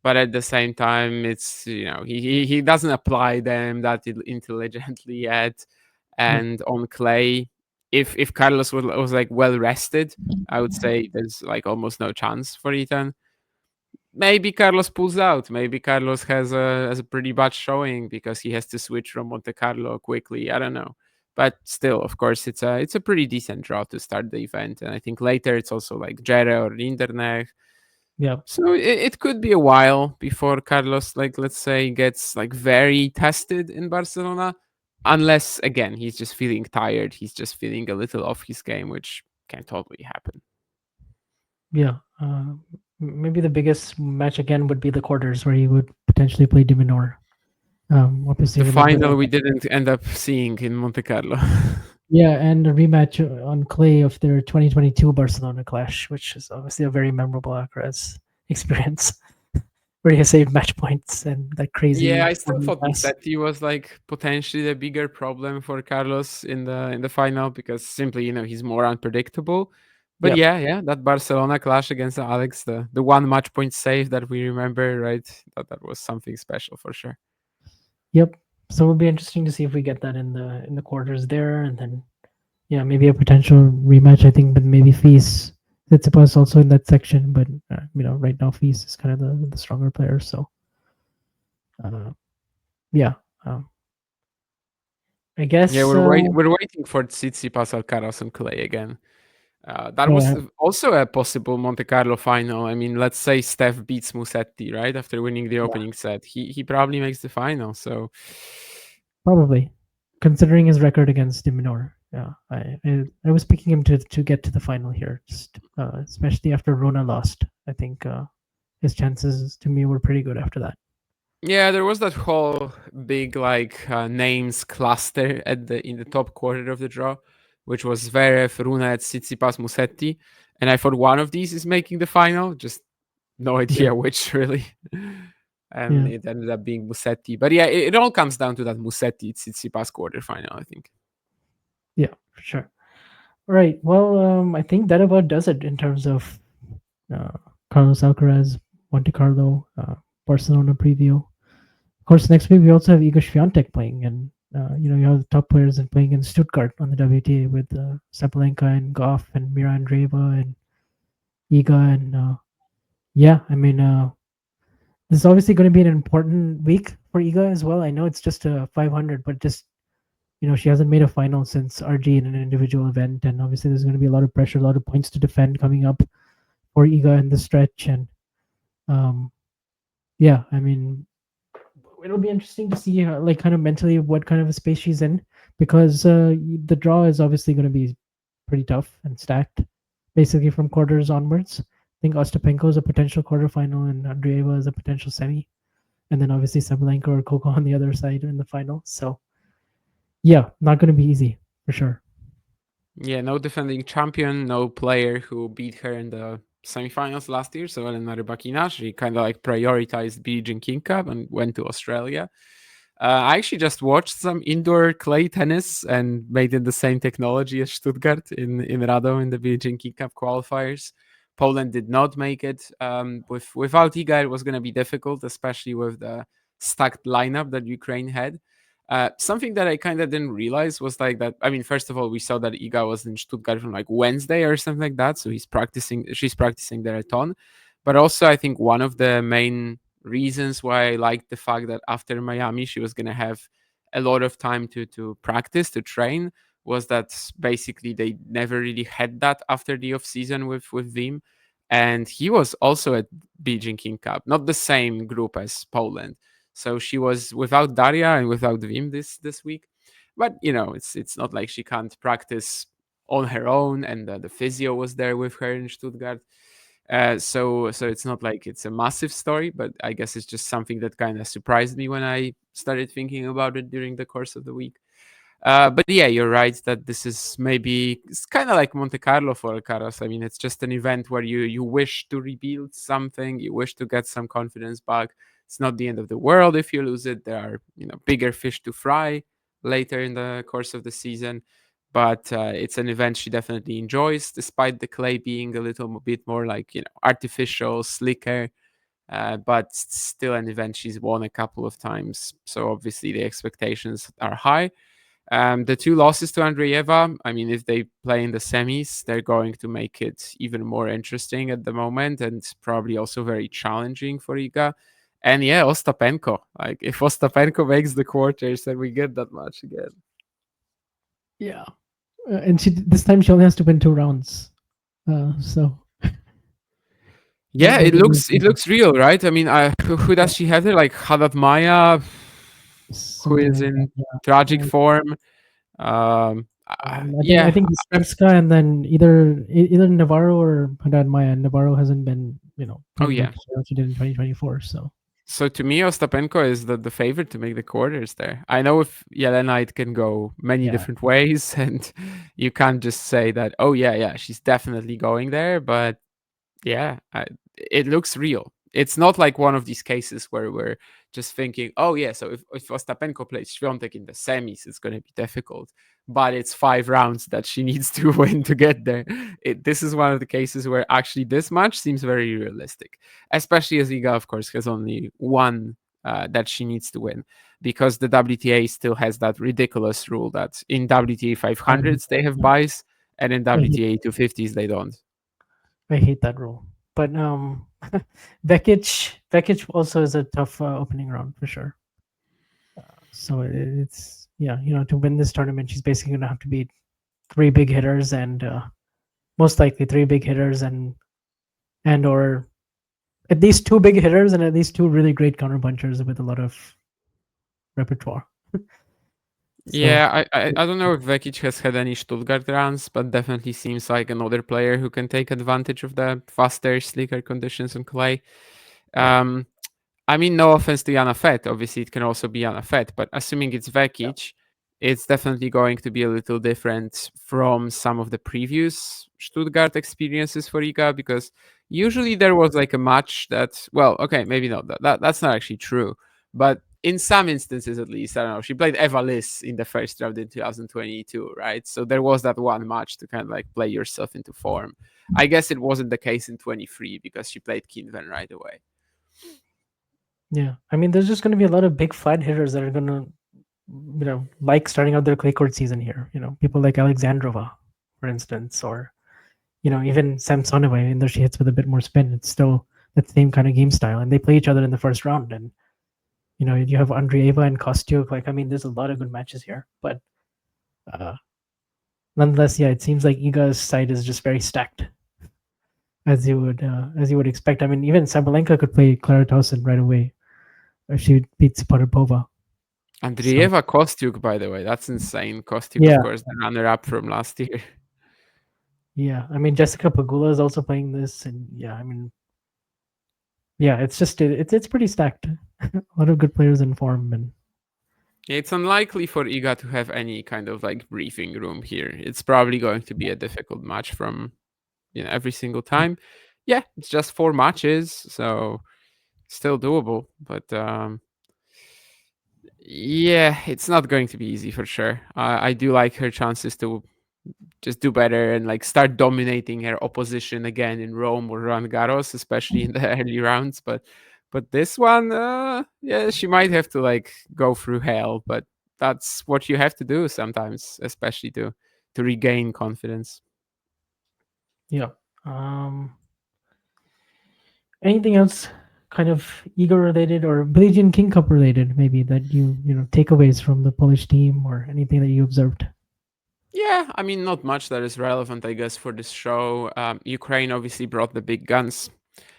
but at the same time, it's he doesn't apply them that intelligently yet. Yep. And on clay, if Carlos was like well rested, I would say there's like almost no chance for Ethan. Maybe Carlos pulls out. Maybe Carlos has a pretty bad showing because he has to switch from Monte Carlo quickly. I don't know, but still, of course, it's a pretty decent draw to start the event, and I think later it's also like Jere or Rinderknecht. Yep. So it could be a while before Carlos, like let's say, gets like very tested in Barcelona, unless again he's just feeling tired. He's just feeling a little off his game, which can totally happen. Yeah. Maybe the biggest match again would be the quarters, where he would potentially play Diminor. Obviously, The remember final that. we didn't end up seeing in Monte Carlo. Yeah, and a rematch on clay of their 2022 Barcelona clash, which is obviously a very memorable Alcaraz experience, where he saved match points and that Yeah, crazy I still thought pass. Musetti was like potentially the bigger problem for Carlos in the final because simply he's more unpredictable. But Yep. yeah, that Barcelona clash against Alex, the one match point save that we remember, right? That was something special for sure. Yep. So it'll be interesting to see if we get that in the quarters there, and then yeah, maybe a potential rematch. I think, but maybe Feast. Tsitsipas also in that section, but right now Feast is kind of the stronger player. So uh, yeah, um, I Yeah, guess. we're waiting for Tsitsipas Alcaraz and Clay again. That was Yeah, also a possible Monte Carlo final. I mean, let's say Steph beats Musetti, right? After winning the yeah, opening set. He probably makes the final. So probably considering his record against Diminor. Yeah, I was picking him to get to the final here, just especially after Rona lost. I think his chances to me were pretty good after that. yeah, there was that whole big like names cluster at the in the top quarter of the draw, which was Zverev, Rune, Tsitsipas, Musetti, and I thought one of these is making the final. Just no Yeah, idea which really. And yeah, it ended up being Musetti. But yeah, it all comes down to that Musetti Tsitsipas quarterfinal, I think. yeah, for sure. Right. Well, I think that about does it in terms of uh, Carlos Alcaraz, Monte Carlo, Barcelona preview. Of course, next week we also have Iga Swiatek playing, and you have the top players and playing in Stuttgart on the WTA with Sabalenka and Goff and Mira Andreeva and Iga, and yeah, I mean, this is obviously going to be an important week for Iga as well. I know it's just a 500, but just she hasn't made a final since RG in an individual event, and obviously there's going to be a lot of pressure, a lot of points to defend coming up for Iga in the stretch, and um, yeah, I mean, it'll be interesting to see like kind of mentally what kind of a space she's in, because the draw is obviously going to be pretty tough and stacked, basically from quarters onwards. I think Ostapenko is a potential quarterfinal, and Andreeva is a potential semi, and then obviously Sabalenka or Coco on the other side in the final. So yeah, not going to be easy for sure. Yeah, no defending champion, no player who beat her in the semifinals last year. So Elena Rybakina, she kind of like prioritized Beijing King Cup and went to Australia. I actually just watched some indoor clay tennis and made it the same technology as Stuttgart in Radom in the Beijing King Cup qualifiers. Poland did not make it. Without Iga, it was going to be difficult, especially with the stacked lineup that Ukraine had. Something that I kind of didn't realize was like that. I mean, first of all, we saw that Iga was in Stuttgart from like Wednesday or something like that, so she's practicing there a ton. But also, I think one of the main reasons why I liked the fact that after Miami she was gonna have a lot of time to practice, to train, was that basically they never really had that after the off season with Vim. And he was also at Beijing King Cup, not the same group as Poland. So she was without Daria and without Vim this week. But it's not like she can't practice on her own, and the physio was there with her in Stuttgart. So it's not like it's a massive story, but I guess it's just something that kind of surprised me when I started thinking about it during the course of the week. But yeah, you're right that this is maybe it's kind of like Monte Carlo for Alcaraz. I mean, it's just an event where you wish to rebuild something, you wish to get some confidence back. It's not the end of the world if you lose it. There are bigger fish to fry later in the course of the season. But it's an event she definitely enjoys, despite the clay being a little bit more like artificial, slicker. But still an event she's won a couple of times, so obviously the expectations are high. The two losses to Andreeva, I mean, if they play in the semis, they're going to make it even more interesting at the moment, and probably also very challenging for Iga. And yeah, Ostapenko. Like, if Ostapenko makes the quarters, then we get that much again. Yeah, and this time she only has to win 2 rounds. So yeah, it looks real, right? I mean, who does she have there? Like Haddad Maya, who something is like that. in Yeah. tragic form. I think Yeah, Stepska, and then either Navarro or Haddad Maya. Navarro hasn't been oh playing yeah. like she did in 2024. So So to me, Ostapenko is the favorite to make the quarters there. I know if Yelena, it can go many yeah, different ways, and you can't just say that. Oh yeah, she's definitely going there. But yeah, it looks real. It's not like one of these cases where we're just thinking, oh yeah, so if Ostapenko plays Swiatek in the semis, it's going to be difficult. But it's 5 rounds that she needs to win to get there. This is one of the cases where actually this match seems very realistic, especially as Iga, of course, has only one that she needs to win, because the WTA still has that ridiculous rule that in WTA I hate 500s they that. have buys, and in I hate, WTA 250s they don't. I hate that rule. But Vekic also is a tough opening round for sure. So it's yeah, to win this tournament, she's basically gonna have to beat three big hitters, and most likely three big hitters, or at least two big hitters, and at least two really great counterpunchers with a lot of repertoire. So Yeah, I don't know if Vekic has had any Stuttgart runs, but definitely seems like another player who can take advantage of the faster, slicker conditions on clay. yeah, Um, I mean, no offense to Jana Fett. Obviously, it can also be Jana Fett, but assuming it's yeah, Vekic, it's definitely going to be a little different from some of the previous Stuttgart experiences for Iga, because usually there was like a match that, well, okay, maybe not. That's not actually true. But in some instances at least, I don't know, she played Eva Liss in the first round in 2022, right? So there was that one match to kind of like play yourself into form. I guess it wasn't the case in 23 because she played Kinven right away. Yeah, I mean, there's just going to be a lot of big flat hitters that are going to, like starting out their clay court season here. People like Alexandrova, for instance, or even Samsonova. Even though she hits with a bit more spin, it's still the same kind of game style, and they play each other in the first round. And you have Andreeva and Kostyuk. Like, I mean, there's a lot of good matches here, but uh, nonetheless, yeah, it seems like Iga's side is just very stacked, as you would expect. I mean, even Sabalenka could play Clara Tauson right away if she beats Potapova. Andreeva Kostyuk, by the way, that's insane. Kostyuk, Yeah, of course, the runner-up from last year. yeah. I mean, Jessica Pegula is also playing this, and yeah, I mean, yeah, it's just it's pretty stacked. A lot of good players in form, and It's unlikely for Iga to have any kind of like breathing room here. It's probably going to be a difficult match from every single time. Yeah, it's just 4 matches, so still doable. But yeah, it's not going to be easy for sure. I do like her chances to just do better and like start dominating her opposition again in Rome or Roland Garros, especially in the early rounds. But this one, yeah, she might have to like go through hell. But that's what you have to do sometimes, especially to regain confidence. yeah. Um, Anything else, kind of ego related or Billie Jean King Cup related, maybe that takeaways from the Polish team or anything that you observed? Yeah, I mean, not much that is relevant, I guess, for this show. Ukraine obviously brought the big guns.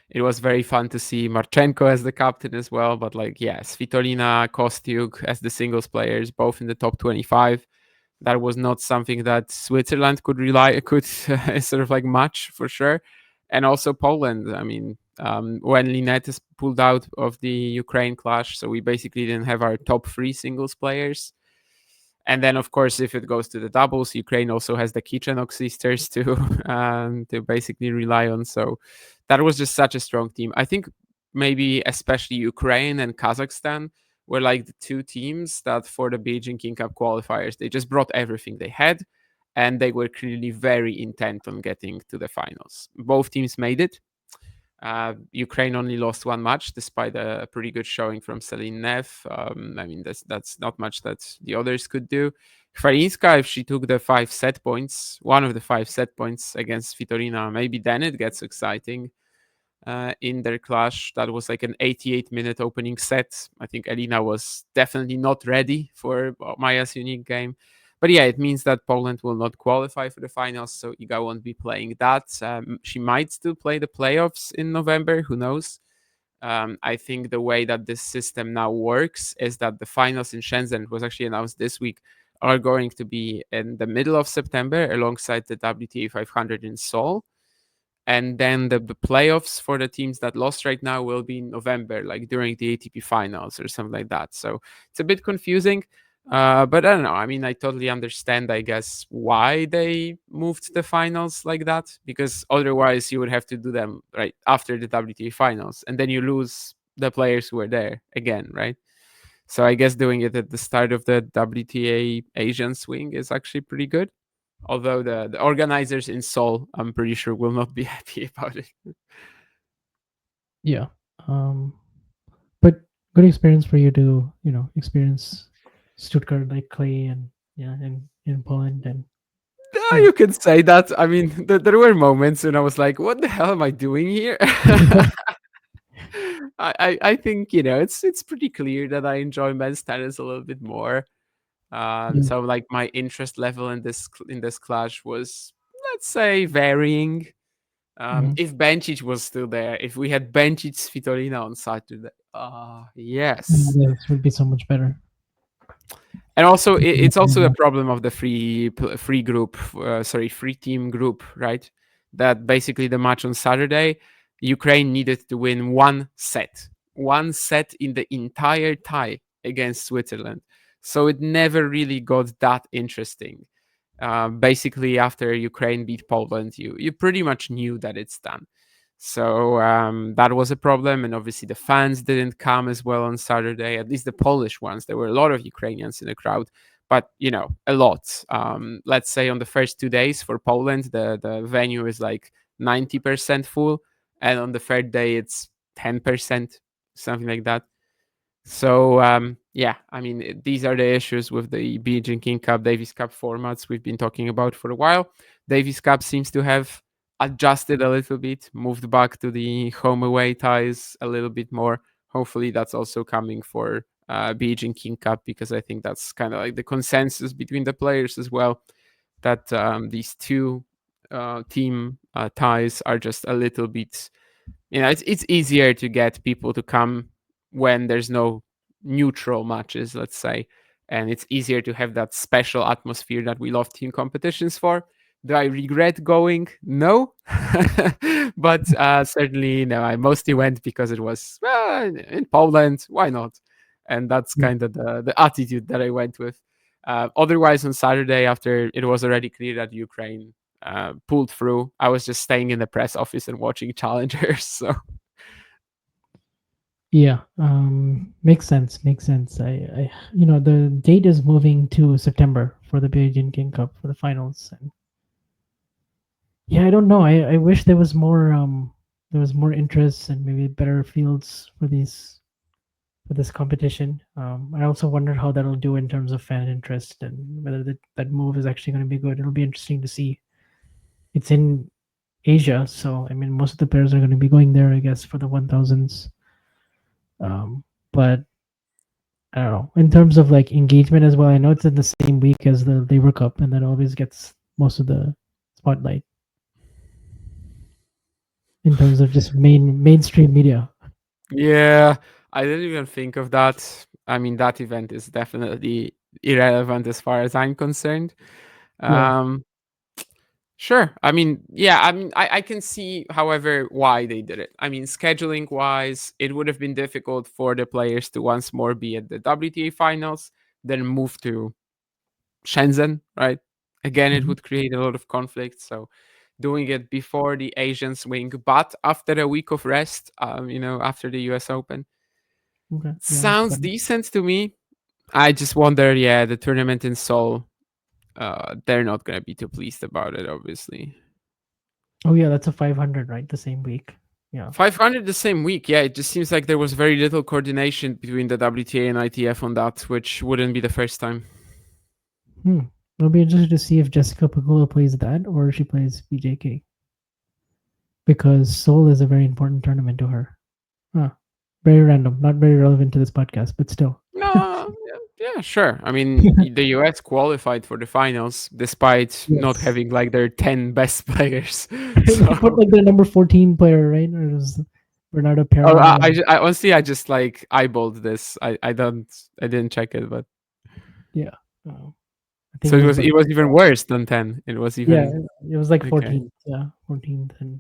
It was very fun to see Marchenko as the captain as well. But like, yeah, Svitolina, Kostyuk as the singles players, both in the top 25. That was not something that Switzerland could sort of like match for sure. And also Poland. I mean, when Linette is pulled out of the Ukraine clash, so we basically didn't have our top 3 singles players. And then, of course, if it goes to the doubles, Ukraine also has the Kichenok sisters to basically rely on. So that was just such a strong team. I think maybe especially Ukraine and Kazakhstan were like the 2 teams that for the Beijing King Cup qualifiers, they just brought everything they had, and they were clearly very intent on getting to the finals. Both teams made it. Ukraine only lost 1 match despite a pretty good showing from Celine Neff. I mean, that's not much that the others could do. Farinska, if she took the 5 set points, one of the 5 set points against Vitorina, maybe then it gets exciting in their clash. That was like an 88-minute opening set. I think Elina was definitely not ready for Maya's unique game. But yeah, it means that Poland will not qualify for the finals, so Iga won't be playing that. She might still play the playoffs in November, who knows? I think the way that this system now works is that the finals in Shenzhen, was actually announced this week, are going to be in the middle of September alongside the WTA 500 in Seoul. And then the playoffs for the teams that lost right now will be in November, like during the ATP finals or something like that. So it's a bit confusing. But I don't know. I mean, I totally understand, I guess, why they moved the finals like that, because otherwise you would have to do them right after the WTA finals, and then you lose the players who were there again, right? So I guess doing it at the start of the WTA Asian swing is actually pretty good. Although the organizers in Seoul, I'm pretty sure, will not be happy about it. Yeah. But good experience for you to experience Stuttgart like clay, and yeah, in Poland, and Yeah, yeah. you can say that. I mean, there were moments when I was like, "What the hell am I doing here?" I think it's pretty clear that I enjoy men's tennis a little bit more. Yeah. So like my interest level in this clash was, let's say, varying. Mhm. If Bencic was still there, if we had Bencic Svitolina on Saturday, yes. Yeah, this would be so much better. And also, it's also a problem of the free team group, right? That basically the match on Saturday, Ukraine needed to win one set in the entire tie against Switzerland. So it never really got that interesting. Basically, after Ukraine beat Poland, you pretty much knew that it's done. So that was a problem, and obviously the fans didn't come as well on Saturday. At least the Polish ones. There were a lot of Ukrainians in the crowd, but a lot. Let's say on the first 2 days for Poland, the venue is like 90% full, and on the third day it's 10%, something like that. So yeah, I mean these are the issues with the Beijing King Cup, Davis Cup formats we've been talking about for a while. Davis Cup seems to have adjusted a little bit, moved back to the home away ties a little bit more. Hopefully that's also coming for Beijing King Cup, because I think that's kind of like the consensus between the players as well, that these two team ties are just a little bit, it's easier to get people to come when there's no neutral matches, let's say, and it's easier to have that special atmosphere that we love team competitions for. Do I regret going? No. But certainly no, I mostly went because it was in Poland, why not? And that's Yeah. kind of the attitude that I went with. Otherwise, on Saturday, after it was already clear that Ukraine pulled through, I was just staying in the press office and watching challengers. So Yeah, makes sense. Makes sense. The date is moving to September for the Beijing King Cup for the finals, and yeah, I don't know. I wish there was more interest and maybe better fields for this competition. I also wonder how that'll do in terms of fan interest and whether that move is actually going to be good. It'll be interesting to see. It's in Asia, so I mean, most of the players are going to be going there, I guess, for the 1000s. But I don't know. In terms of like engagement as well, I know it's in the same week as the Labor Cup, and that always gets most of the spotlight in terms of just mainstream media. yeah, I didn't even think of that. I mean, that event is definitely irrelevant as far as I'm concerned. Yeah. Um, sure. I mean, yeah, I mean, I can see, however, why they did it. I mean, scheduling wise, it would have been difficult for the players to once more be at the WTA finals, then move to Shenzhen, right? Again, it Mhm. would create a lot of conflict. So doing it before the Asian swing, but after a week of rest, after the US Open, Okay. Yeah, that's sounds better. decent to me. I just wonder, yeah, the tournament in Seoul, they're not going to be too pleased about it, obviously. Oh yeah, that's a 500, right? The same week. Yeah. 500 the same week, yeah, it just seems like there was very little coordination between the WTA and ITF on that, which wouldn't be the first time. Hmm. It'll be interesting to see if Jessica Pegula plays that or she plays BJK because Seoul is a very important tournament to her. Huh. Very random, not very relevant to this podcast, but still. No, yeah, sure. I mean, the US qualified for the finals despite not Yes. having like their 10 best players. They put So, like the number 14 player, right? Or it was Bernardo oh, Pera. I honestly, I just like eyeballed this. I didn't check it, but Yeah. Oh, I think so it it was was it Bernardo was even Pera. worse than 10. It was Yeah, even it was like okay. 14th. Yeah, 14th and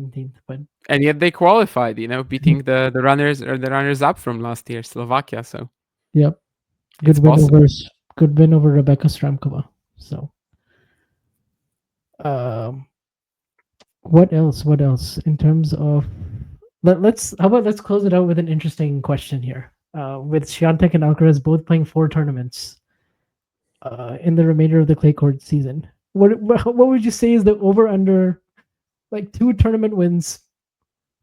17th. But And yet they qualified, beating the runners or the runners up from last year, Slovakia. So yep, good it's win possible. over good win over Rebecca Stramkova. So, um, what else? What else in terms of let's how about let's close it out with an interesting question here. With Swiatek and Alcaraz both playing 4 tournaments in the remainder of the clay court season, what would you say is the over under like 2 tournament wins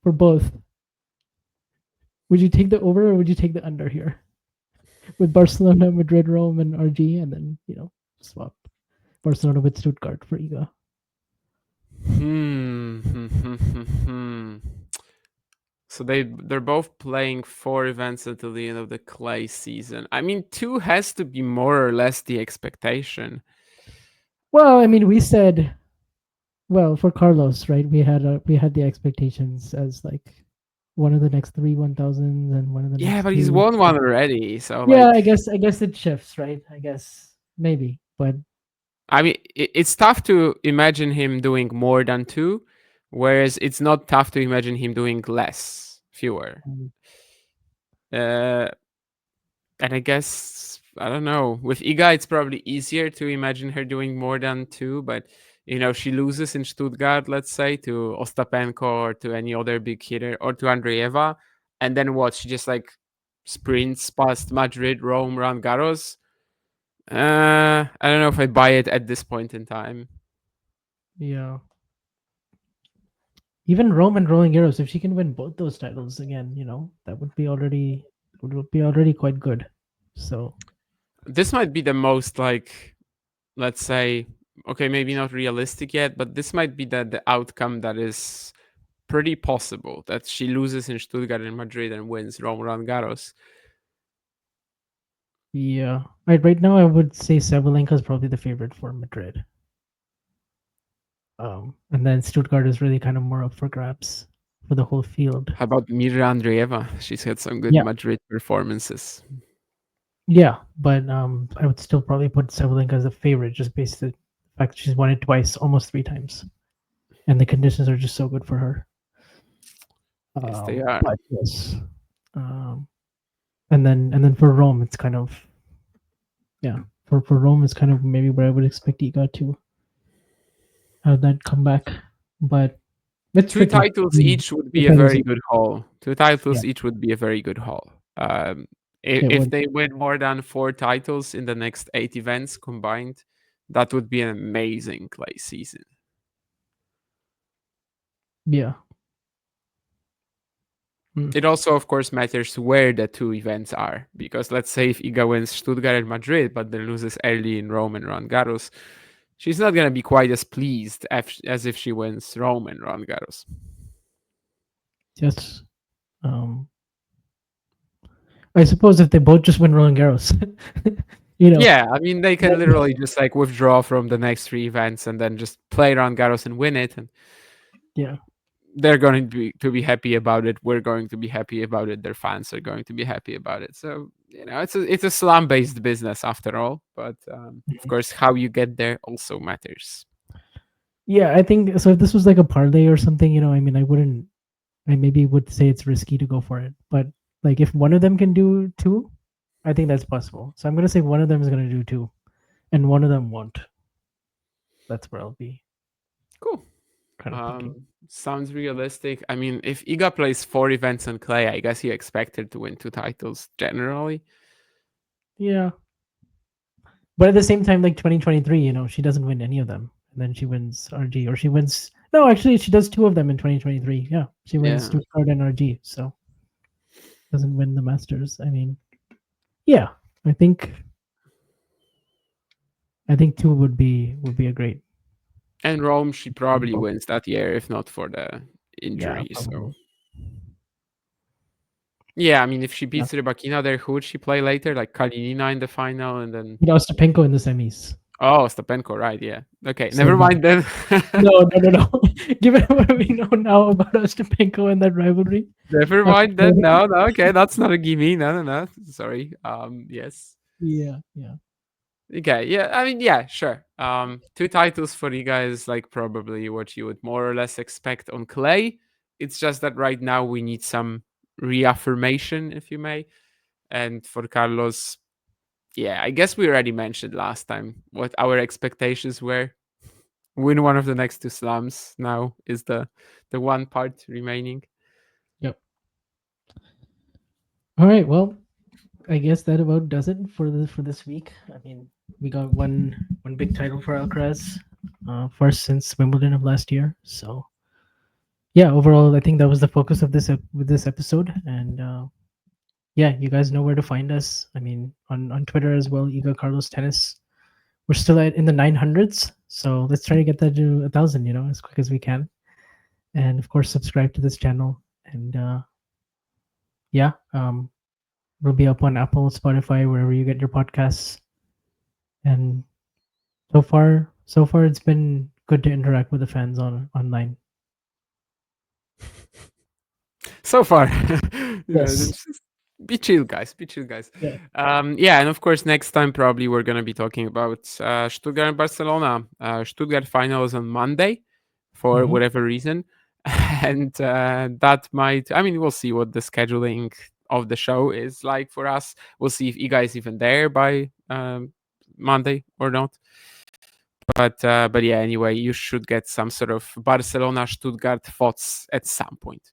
for both? Would you take the over or would you take the under here with Barcelona, Madrid, Rome, and RG, and then swap Barcelona with Stuttgart for Iga? Hmm. So they're both playing 4 events until the end of the clay season. I mean, two has to be more or less the expectation. Well, I mean, we said well for Carlos, right? We had the expectations as like one of the next 3 1000s and one of the Yeah, next but he's three. won one already. So Yeah, like, I guess it shifts, right? I guess maybe, but I mean, it's tough to imagine him doing more than two, whereas it's not tough to imagine him doing less, fewer. um, Uh, and I guess I don't know. With Iga, it's probably easier to imagine her doing more than two, but She loses in Stuttgart, let's say, to Ostapenko or to any other big hitter or to Andreeva, and then what? She just like sprints past Madrid, Rome, Roland Garros. I don't know if I buy it at this point in time. Yeah. Even Rome and Rolling Arrows, if she can win both those titles again, that would be already quite good. So This might be the most like, let's say, okay, maybe not realistic yet, but this might be the outcome that is pretty possible, that she loses in Stuttgart and Madrid and wins Roland Garros. yeah, right now I would say Sabalenka is probably the favorite for Madrid. And then Stuttgart is really kind of more up for grabs for the whole field. How about Mira Andreeva? She's had some good Yeah, Madrid performances. yeah, but I would still probably put Sabalenka as a favorite just based on the fact that she's won it twice, almost 3 times, and the conditions are just so good for her. Yes, they are. But yes, and then for Rome, it's kind of for Rome, it's kind of maybe where I would expect Iga to have that comeback, but it's Two tricky. titles each would be a very good haul. Two titles each would be a very good haul. If they win more than 4 titles in the next 8 events combined, that would be an amazing clay season. Yeah. It also, of course, matters where the 2 events are, because let's say if Iga wins Stuttgart and Madrid, but then loses early in Rome and Roland Garros, she's not going to be quite as pleased as if she wins Rome and Roland Garros. Yes. I suppose if they both just win Roland Garros, Yeah, I mean, they can literally just like withdraw from the next 3 events and then just play Roland Garros and win it. And yeah, they're going to be happy about it. We're going to be happy about it. Their fans are going to be happy about it. So it's a slam based business after all. But of course, how you get there also matters. Yeah, I think so. If this was like a parlay or something, I mean, I maybe would say it's risky to go for it. But like, if one of them can do 2, I think that's possible. So I'm gonna say one of them is gonna do 2, and one of them won't. That's where I'll be. Cool. Kind of thinking. Sounds realistic. I mean, if Iga plays 4 events on clay, I guess you expect her to win 2 titles generally. Yeah. But at the same time, like 2023, she doesn't win any of them. And then she wins RG, or she wins. No, actually, she does 2 of them in 2023. Yeah. She wins Stuttgart and RG. So doesn't win the Masters. I mean, yeah, I think 2 would be a great. And Rome, she probably wins that year, if not for the injury. Yeah, so yeah, I mean, if she beats Rybakina there, who would she play later? Like Kalinina in the final, and then Ostapenko in the semis. Oh, Ostapenko, right? Yeah. Okay, so never mind then. No. Given what we know now about Ostapenko and that rivalry. Never mind then. No. Okay, that's not a gimme. No. Sorry. Yes. Yeah. Okay. Yeah. I mean, yeah. Sure. 2 titles for you guys, like probably what you would more or less expect on clay. It's just that right now we need some reaffirmation, if you may. And for Carlos, yeah, I guess we already mentioned last time what our expectations were. Win one of the next 2 slams now is the one part remaining. Yep. All right. Well, I guess that about does it for this week. I mean, we got one big title for Alcaraz, first since Wimbledon of last year. So yeah, overall, I think that was the focus of this episode. And yeah, you guys know where to find us. I mean, on Twitter as well, Iga Carlos Tennis. We're still in the 900s, so let's try to get that to 1,000, as quick as we can. And of course, subscribe to this channel. And yeah, we'll be up on Apple, Spotify, wherever you get your podcasts. And so far, it's been good to interact with the fans online. So far, Yes. Be chill, guys. Be chill, guys. Yeah. And of course, next time probably we're gonna be talking about Stuttgart and Barcelona. Stuttgart final is on Monday, for whatever reason, and that might. I mean, we'll see what the scheduling of the show is like for us. We'll see if Iga is even there by Monday or not. But yeah, anyway, you should get some sort of Barcelona Stuttgart thoughts at some point.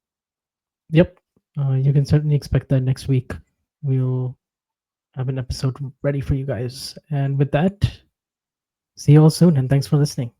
Yep. You can certainly expect that next week. We'll have an episode ready for you guys. And with that, see you all soon, and thanks for listening.